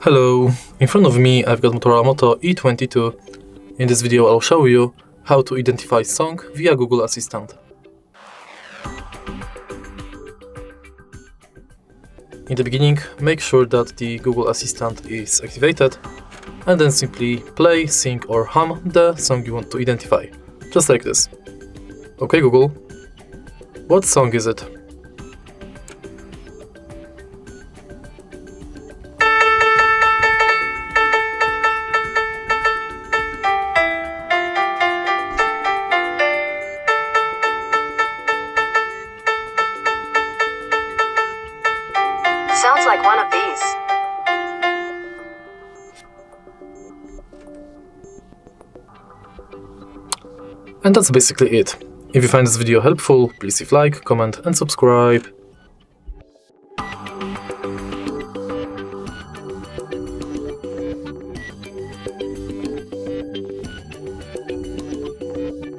Hello, in front of me I've got Motorola Moto E22. In this video I'll show you how to identify song via Google Assistant. In the beginning, make sure that the Google Assistant is activated and then simply play, sing or hum the song you want to identify, just like this. Okay Google, what song is it? Sounds like one of these. And that's basically it. If you find this video helpful, please leave a like, comment and subscribe.